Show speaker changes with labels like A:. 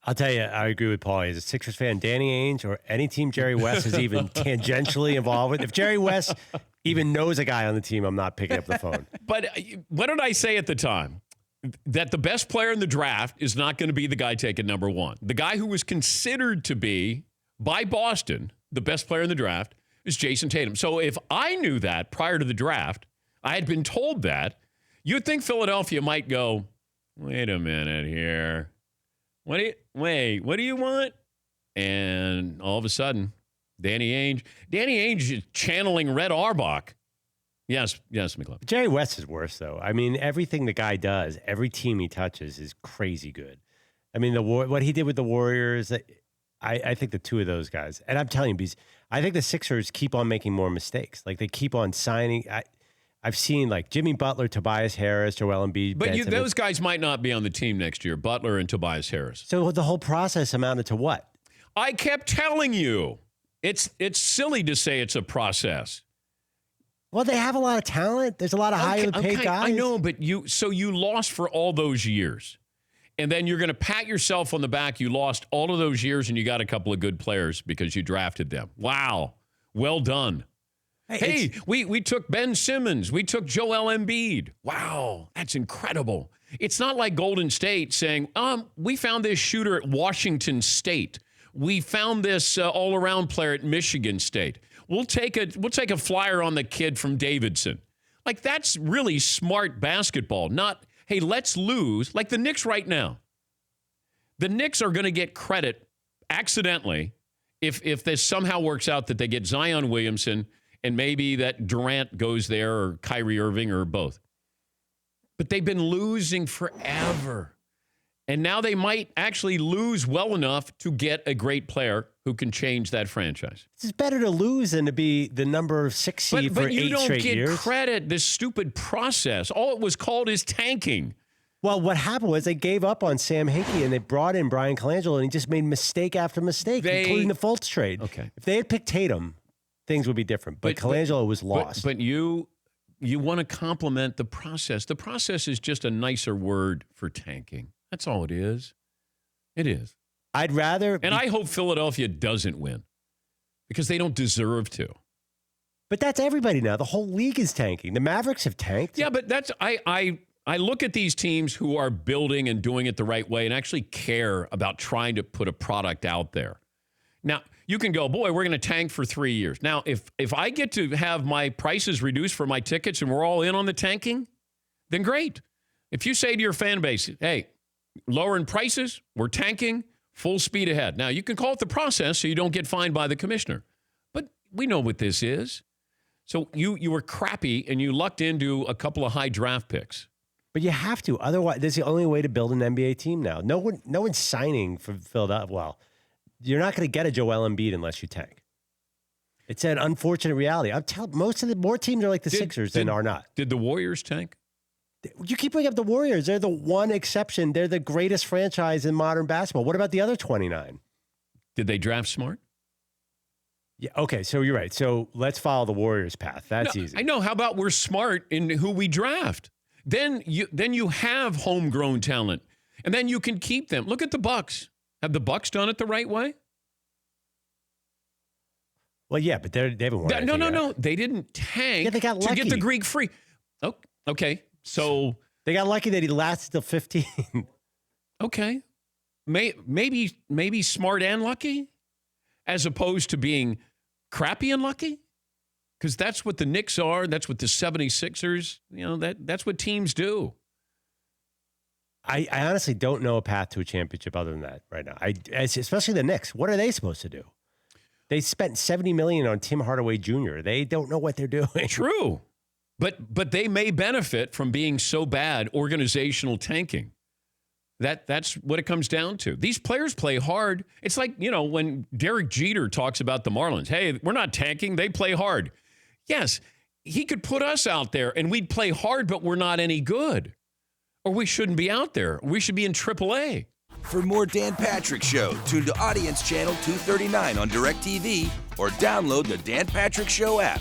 A: I'll tell you, I agree with Paul. As a Sixers fan, Danny Ainge or any team Jerry West is even tangentially involved with. If Jerry West even knows a guy on the team, I'm not picking up the phone.
B: But what did I say at the time? That the best player in the draft is not going to be the guy taken number one. The guy who was considered to be, by Boston, the best player in the draft is Jason Tatum. So if I knew that prior to the draft, I had been told that, you'd think Philadelphia might go, wait a minute here. What do you want? And all of a sudden, Danny Ainge is channeling Red Auerbach. Yes, McLeod.
A: Jerry West is worse, though. I mean, everything the guy does, every team he touches is crazy good. I mean, what he did with the Warriors, I think the two of those guys, and I'm telling you, because I think the Sixers keep on making more mistakes. Like, they keep on signing. I've seen, like, Jimmy Butler, Tobias Harris, Joel Embiid.
B: But those guys might not be on the team next year, Butler and Tobias Harris.
A: So the whole process amounted to what?
B: I kept telling you. It's silly to say it's a process.
A: Well, they have a lot of talent. There's a lot of highly paid guys.
B: I know, but you lost for all those years. And then you're going to pat yourself on the back. You lost all of those years, and you got a couple of good players because you drafted them. Wow. Well done. Hey, we took Ben Simmons. We took Joel Embiid. Wow, that's incredible. It's not like Golden State saying, we found this shooter at Washington State. We found this all-around player at Michigan State. We'll take a flyer on the kid from Davidson. Like, that's really smart basketball. Not, hey, let's lose. Like the Knicks right now. The Knicks are going to get credit accidentally if this somehow works out that they get Zion Williamson and maybe that Durant goes there or Kyrie Irving or both. But they've been losing forever. And now they might actually lose well enough to get a great player who can change that franchise.
A: It's better to lose than to be the number 6 seed for 8 straight years. But you don't get
B: credit, this stupid process. All it was called is tanking.
A: Well, what happened was they gave up on Sam Hinkie and they brought in Brian Colangelo, and he just made mistake after mistake, including the Fultz trade.
B: Okay.
A: If they had picked Tatum, things would be different. But Colangelo was lost.
B: But you want to compliment the process. The process is just a nicer word for tanking. That's all it is. It is.
A: I'd rather...
B: And I hope Philadelphia doesn't win because they don't deserve to.
A: But that's everybody now. The whole league is tanking. The Mavericks have tanked.
B: Yeah, but that's... I look at these teams who are building and doing it the right way and actually care about trying to put a product out there. Now, you can go, boy, we're going to tank for 3 years. Now, if I get to have my prices reduced for my tickets and we're all in on the tanking, then great. If you say to your fan base, hey, lowering prices, we're tanking, full speed ahead. Now, you can call it the process so you don't get fined by the commissioner. But we know what this is. So you were crappy and you lucked into a couple of high draft picks.
A: But you have to. Otherwise, that's the only way to build an NBA team now. No one's signing for Philadelphia. Well, you're not going to get a Joel Embiid unless you tank. It's an unfortunate reality. I'm telling most of the more teams are like the Sixers than are not.
B: Did the Warriors tank?
A: You keep bringing up the Warriors. They're the one exception. They're the greatest franchise in modern basketball. What about the other 29?
B: Did they draft smart?
A: Yeah. Okay. So you're right. So let's follow the Warriors' path. That's easy.
B: I know. How about we're smart in who we draft? Then you have homegrown talent, and then you can keep them. Look at the Bucks. Have the Bucks done it the right way?
A: Well, yeah, but they haven't won.
B: No. They didn't tank.
A: Yeah, they got lucky
B: to get the Greek free. Oh, okay. So
A: they got lucky that he lasted till 15.
B: Okay. Maybe smart and lucky, as opposed to being crappy and lucky. Because that's what the Knicks are. That's what the 76ers, that's what teams do.
A: I honestly don't know a path to a championship other than that right now. Especially the Knicks. What are they supposed to do? They spent $70 million on Tim Hardaway Jr. They don't know what they're doing.
B: True. But they may benefit from being so bad, organizational tanking. That's what it comes down to. These players play hard. It's like, when Derek Jeter talks about the Marlins. Hey, we're not tanking. They play hard. Yes, he could put us out there and we'd play hard, but we're not any good. Or we shouldn't be out there. We should be in AAA.
C: For more Dan Patrick Show, tune to Audience Channel 239 on DirecTV or download the Dan Patrick Show app.